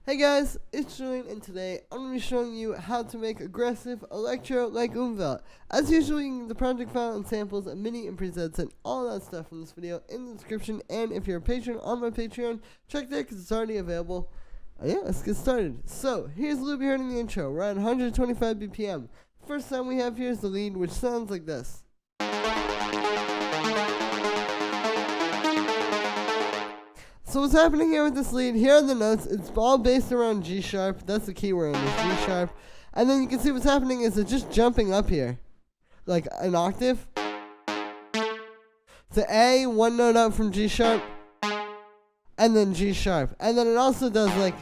Hey guys, it's Julian, and today I'm going to be showing you how to make aggressive electro like Umwelt. As usual, you can get the project file and samples and MIDI and presets and all that stuff from this video in the description, and if you're a patron on my Patreon, check there because it's already available. Yeah, let's get started. So, here's the loop you heard in the intro. We're at 125 BPM. First sound we have here is the lead, which sounds like this. So what's happening here with this lead, here are the notes, it's all based around G sharp, that's the key we're in, is G sharp. And then you can see what's happening is it's just jumping up here, like an octave. So A, one note up from G sharp, and then G sharp. And then it also does like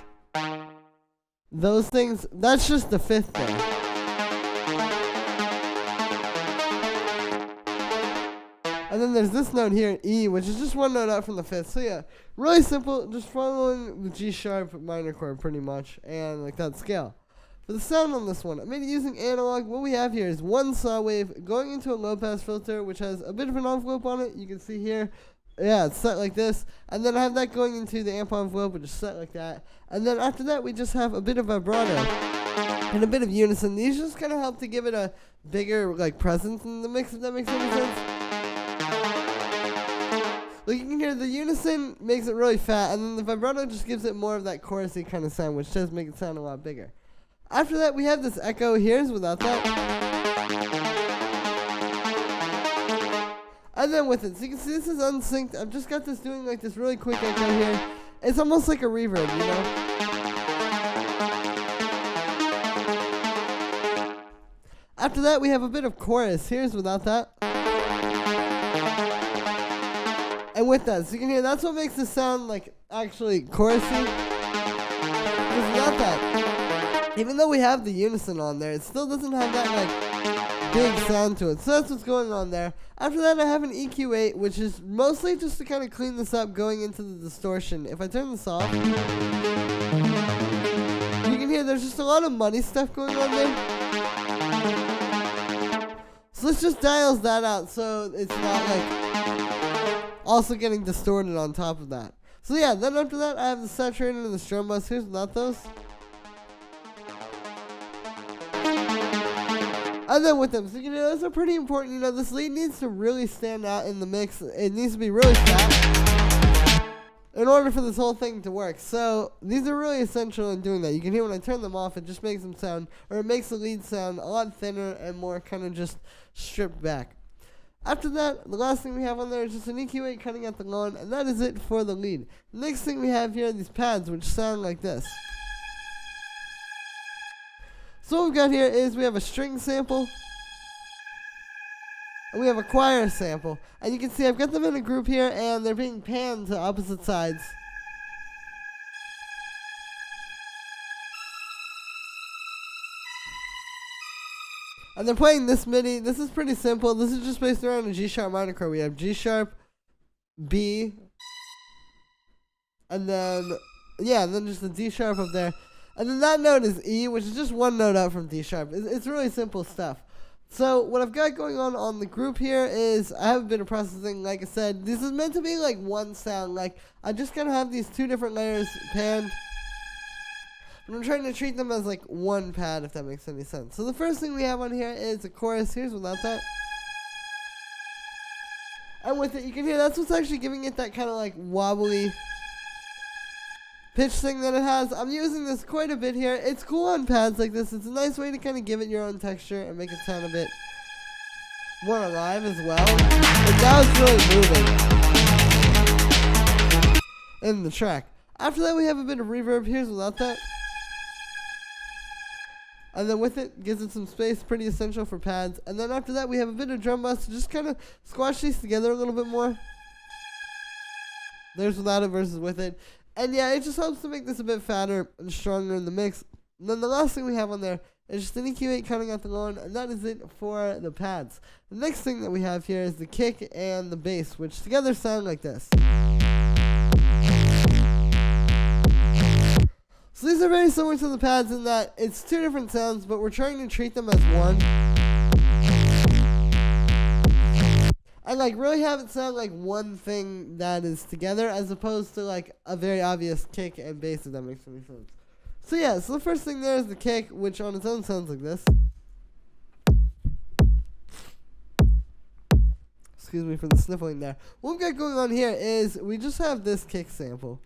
those things, that's just the fifth thing. And then there's this note here, E, which is just one note up from the fifth. So yeah, really simple, just following the G sharp minor chord pretty much, and like that scale. For the sound on this one, I made it using analog. What we have here is one saw wave going into a low pass filter, which has a bit of an envelope on it. You can see here, yeah, it's set like this. And then I have that going into the amp envelope, which is set like that. And then after that, we just have a bit of vibrato and a bit of unison. These just kind of help to give it a bigger like presence in the mix, if that makes any sense. Like you can hear the unison makes it really fat, and then the vibrato just gives it more of that chorusy kind of sound, which does make it sound a lot bigger. After that, we have this echo. Here's without that. And then with it. So you can see this is unsynced. I've just got this doing like this really quick echo here. It's almost like a reverb, you know? After that, we have a bit of chorus. Here's without that. And with that, so you can hear that's what makes this sound like actually chorusy. Because without that, even though we have the unison on there, it still doesn't have that like big sound to it. So that's what's going on there. After that, I have an EQ8, which is mostly just to kind of clean this up going into the distortion. If I turn this off, you can hear there's just a lot of muddy stuff going on there. So let's just dials that out so it's not like also getting distorted on top of that. So yeah, then after that, I have the saturated and the strum bus. Here's without those. And then with them. So you know, those are pretty important. You know, this lead needs to really stand out in the mix. It needs to be really fat in order for this whole thing to work. So these are really essential in doing that. You can hear when I turn them off, it just makes them sound, or it makes the lead sound a lot thinner and more kind of just stripped back. After that, the last thing we have on there is just an EQ8 cutting out the low end, and that is it for the lead. The next thing we have here are these pads, which sound like this. So what we've got here is we have a string sample, and we have a choir sample. And you can see I've got them in a group here, and they're being panned to opposite sides. And they're playing this MIDI. This is pretty simple. This is just based around a G sharp minor chord. We have G sharp, B, and then, yeah, and then just the D sharp up there. And then that note is E, which is just one note up from D sharp. It's really simple stuff. So what I've got going on the group here is I have a bit of processing. Like I said, this is meant to be like one sound. Like I just kind of have these two different layers panned. And I'm trying to treat them as like one pad, if that makes any sense. So the first thing we have on here is a chorus. Here's without that. And with it, you can hear that's what's actually giving it that kind of like wobbly pitch thing that it has. I'm using this quite a bit here. It's cool on pads like this. It's a nice way to kind of give it your own texture and make it sound a bit more alive as well. And now it's really moving in the track. After that, we have a bit of reverb. Here's without that. And then with it, gives it some space, pretty essential for pads. And then after that, we have a bit of drum bus to just kind of squash these together a little bit more. There's without it versus with it. And yeah, it just helps to make this a bit fatter and stronger in the mix. And then the last thing we have on there is just an EQ8 cutting out the low end, and that is it for the pads. The next thing that we have here is the kick and the bass, which together sound like this. So these are very similar to the pads in that it's two different sounds, but we're trying to treat them as one. And like really have it sound like one thing that is together as opposed to like a very obvious kick and bass, if that makes any sense. So yeah, so the first thing there is the kick, which on its own sounds like this. Excuse me for the sniffling there. What we've got going on here is we just have this kick sample.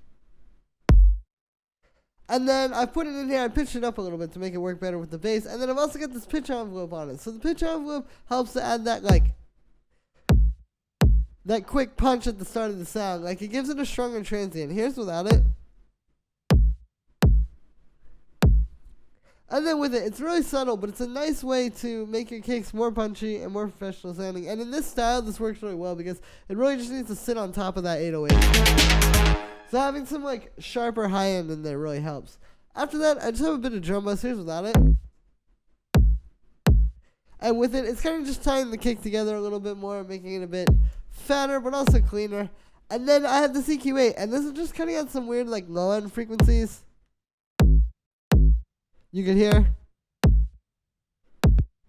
And then I put it in here, I pitched it up a little bit to make it work better with the bass. And then I've also got this pitch envelope on it. So the pitch envelope helps to add that, like, that quick punch at the start of the sound. Like, it gives it a stronger transient. Here's without it. And then with it, it's really subtle, but it's a nice way to make your kicks more punchy and more professional sounding. And in this style, this works really well because it really just needs to sit on top of that 808. So having some like sharper high end in there really helps. After that, I just have a bit of drum bass. Here's without it. And with it, it's kind of just tying the kick together a little bit more, making it a bit fatter, but also cleaner. And then I have the EQ8, and this is just cutting out some weird like low end frequencies. You can hear.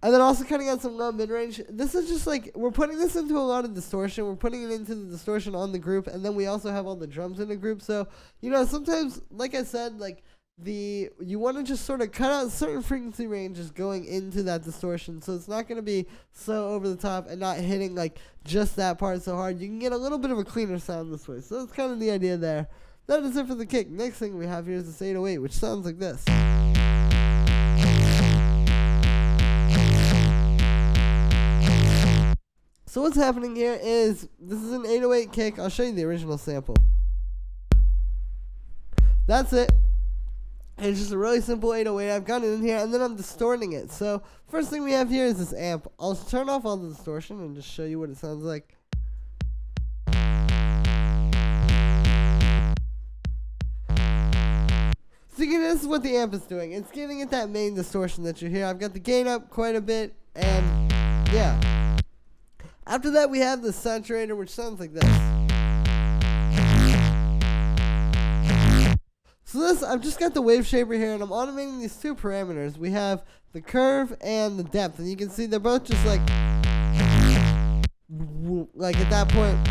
And then also cutting out some low mid-range. This is just like, we're putting this into a lot of distortion. We're putting it into the distortion on the group. And then we also have all the drums in the group. So, you know, sometimes, like I said, like, you want to just sort of cut out certain frequency ranges going into that distortion. So it's not going to be so over the top and not hitting, like, just that part so hard. You can get a little bit of a cleaner sound this way. So that's kind of the idea there. That is it for the kick. Next thing we have here is this 808, which sounds like this. So what's happening here is, this is an 808 kick. I'll show you the original sample. That's it. It's just a really simple 808. I've got it in here, and then I'm distorting it. So first thing we have here is this amp. I'll turn off all the distortion and just show you what it sounds like. So this is what the amp is doing. It's giving it that main distortion that you hear. I've got the gain up quite a bit, and yeah. After that, we have the saturator, which sounds like this. So this, I've just got the wave shaper here, and I'm automating these two parameters. We have the curve and the depth, and you can see they're both just like at that point,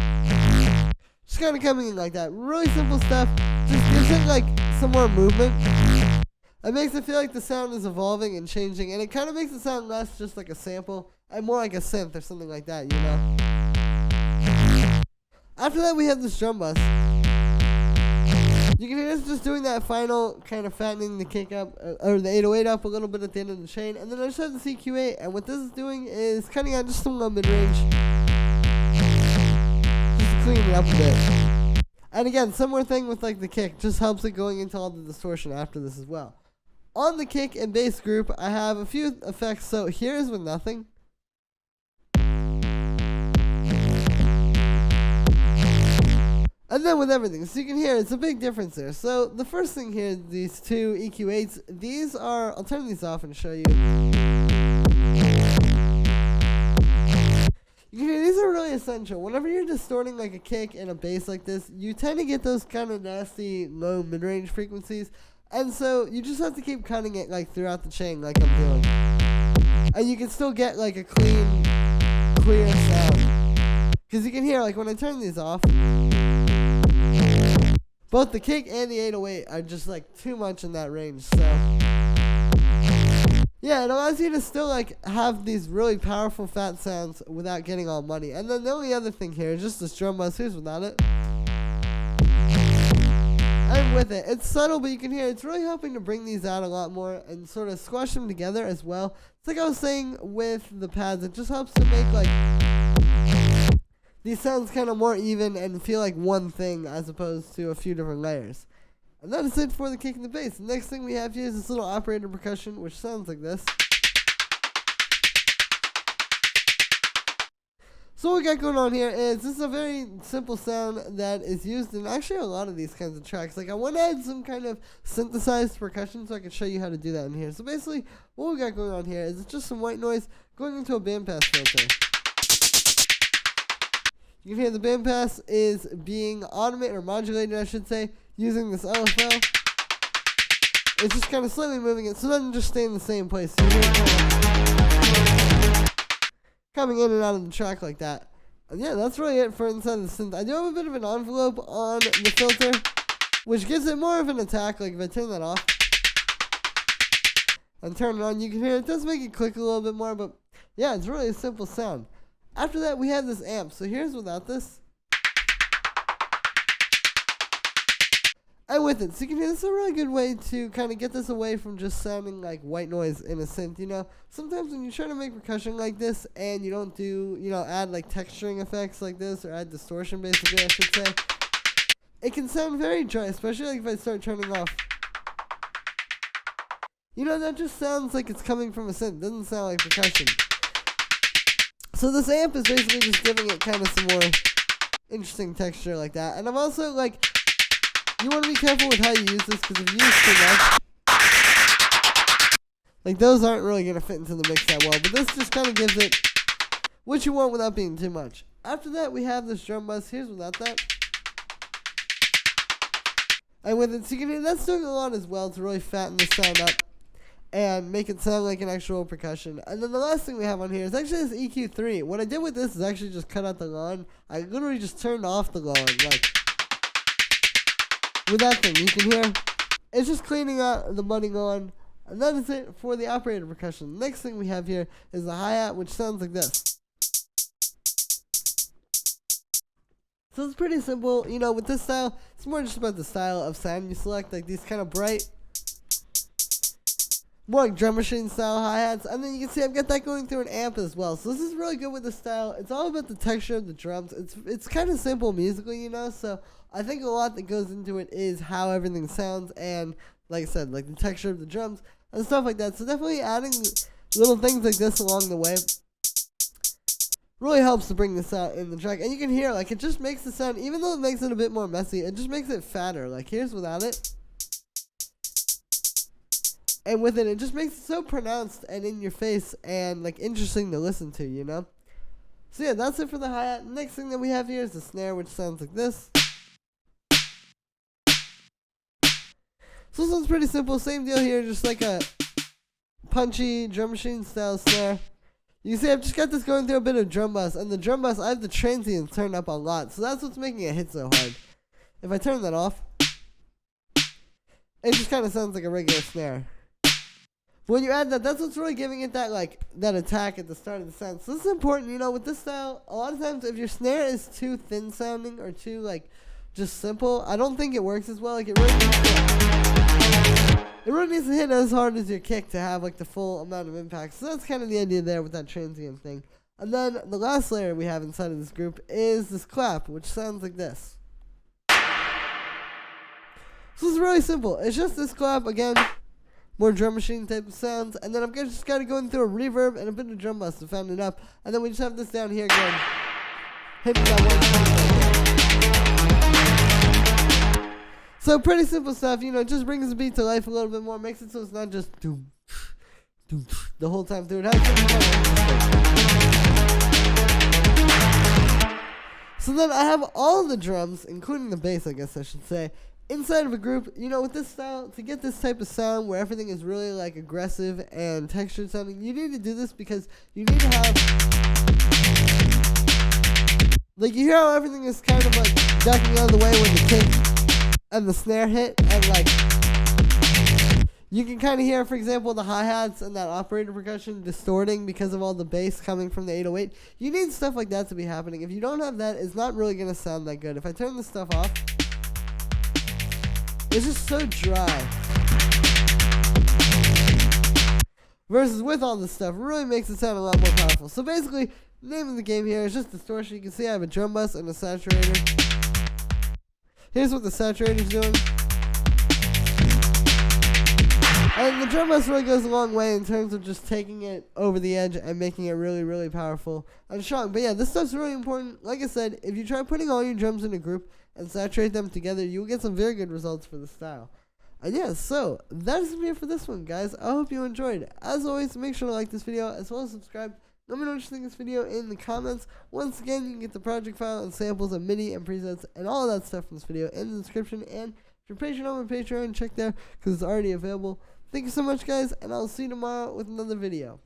just kind of coming in like that. Really simple stuff. Just gives it like some more movement. It makes it feel like the sound is evolving and changing, and it kind of makes it sound less just like a sample and more like a synth or something like that, you know. After that, we have this drum bus. You can hear this just doing that final kind of fattening the kick up, or the 808 up a little bit at the end of the chain, and then I just have the EQ8, and what this is doing is cutting out just some low mid-range, just to clean it up a bit. And again, similar thing with like the kick, just helps it going into all the distortion after this as well. On the kick and bass group, I have a few effects. So here's with nothing. And then with everything. So you can hear it's a big difference there. So the first thing here, these two EQ8s, these are, I'll turn these off and show you. These are really essential. Whenever you're distorting like a kick and a bass like this, you tend to get those kind of nasty low mid-range frequencies. And so you just have to keep cutting it like throughout the chain like I'm doing. And you can still get like a clean, clear sound. Because you can hear like when I turn these off, both the kick and the 808 are just like too much in that range. So yeah, it allows you to still like have these really powerful fat sounds without getting all muddy. And then the only other thing here is just this drum bus. Here's without it. And with it, it's subtle, but you can hear it's really helping to bring these out a lot more and sort of squash them together as well. It's like I was saying with the pads, it just helps to make like these sounds kind of more even and feel like one thing as opposed to a few different layers. And that is it for the kick and the bass. The next thing we have here is this little operator percussion, which sounds like this. So what we got going on here is this is a very simple sound that is used in actually a lot of these kinds of tracks. Like I want to add some kind of synthesized percussion so I can show you how to do that in here. So basically what we got going on here is it's just some white noise going into a bandpass filter. You can hear the bandpass is being automated or modulated, I should say, using this LFO. It's just kind of slightly moving it so it doesn't just stay in the same place. So you hear it coming in and out of the track like that. And yeah, that's really it for inside the synth. I do have a bit of an envelope on the filter, which gives it more of an attack. Like if I turn that off, and turn it on, you can hear it does make it click a little bit more, but yeah, it's really a simple sound. After that, we have this amp. So here's without this. And with it, so you can hear this is a really good way to kind of get this away from just sounding like white noise in a synth, you know. Sometimes when you try to make percussion like this and you don't do, you know, add like texturing effects like this or add distortion basically, I should say, it can sound very dry, especially like if I start turning off. You know, that just sounds like it's coming from a synth. It doesn't sound like percussion. So this amp is basically just giving it kind of some more interesting texture like that. And I'm also like, you want to be careful with how you use this, because if you use too much, like those aren't really going to fit into the mix that well. But this just kind of gives it what you want without being too much. After that, we have this drum bus. Here's without that. And with it, so you can hear that's doing a lot as well to really fatten the sound up and make it sound like an actual percussion. And then the last thing we have on here is actually this EQ3. What I did with this is actually just cut out the lawn. I literally just turned off the lawn, like, with that thing. You can hear it's just cleaning out the muddy lawn. And that is it for the operator percussion. Next thing we have here is the hi-hat, which sounds like this. So it's pretty simple. You know, with this style, it's more just about the style of sound you select, like these kind of bright, more like drum machine style hi-hats. And then you can see I've got that going through an amp as well. So this is really good with the style. It's all about the texture of the drums. It's kind of simple musically, you know. So I think a lot that goes into it is how everything sounds, and like I said, like the texture of the drums and stuff like that. So definitely adding little things like this along the way really helps to bring this out in the track. And you can hear, like, it just makes the sound, even though it makes it a bit more messy, it just makes it fatter. Like, here's without it. And with it, it just makes it so pronounced and in your face and, like, interesting to listen to, you know? So, yeah, that's it for the hi-hat. Next thing that we have here is the snare, which sounds like this. So this one's pretty simple. Same deal here, just like a punchy drum machine style snare. You see, I've just got this going through a bit of drum bus, and the drum bus, I have the transients turned up a lot, so that's what's making it hit so hard. If I turn that off, it just kind of sounds like a regular snare. But when you add that, that's what's really giving it that, like, that attack at the start of the sound. So this is important, you know, with this style, a lot of times if your snare is too thin sounding or too, like, just simple, I don't think it works as well. Like, it really needs to hit as hard as your kick to have, like, the full amount of impact. So that's kind of the idea there with that transient thing. And then the last layer we have inside of this group is this clap, which sounds like this. So it's really simple. It's just this clap, again, more drum machine type of sounds. And then I'm just kind of going through a reverb and a bit of drum bus to fatten it up. And then we just have this down here going, hitting that one. So pretty simple stuff, you know, just brings the beat to life a little bit more, makes it so it's not just doom, doom, the whole time through. It has so then I have all the drums, including the bass, I guess I should say, inside of a group. You know, with this style, to get this type of sound where everything is really, like, aggressive and textured sounding, you need to do this because you need to have, like, you hear how everything is kind of, like, ducking out of the way when the kick and the snare hit, and, like, you can kind of hear, for example, the hi-hats and that operator percussion distorting because of all the bass coming from the 808. You need stuff like that to be happening. If you don't have that, it's not really going to sound that good. If I turn this stuff off, it's just so dry. Versus with all this stuff, it really makes it sound a lot more powerful. So basically, the name of the game here is just distortion. You can see I have a drum bus and a saturator. Here's what the saturator's doing. And the drum bus really goes a long way in terms of just taking it over the edge and making it really, really powerful and strong. But yeah, this stuff's really important. Like I said, if you try putting all your drums in a group and saturate them together, you'll get some very good results for the style. And yeah, so that's it for this one, guys. I hope you enjoyed. As always, make sure to like this video as well as subscribe. Let me know what you think of this video in the comments. Once again, you can get the project file and samples of MIDI and presets and all of that stuff from this video in the description. And if you're patient on my Patreon, check there because it's already available. Thank you so much, guys, and I'll see you tomorrow with another video.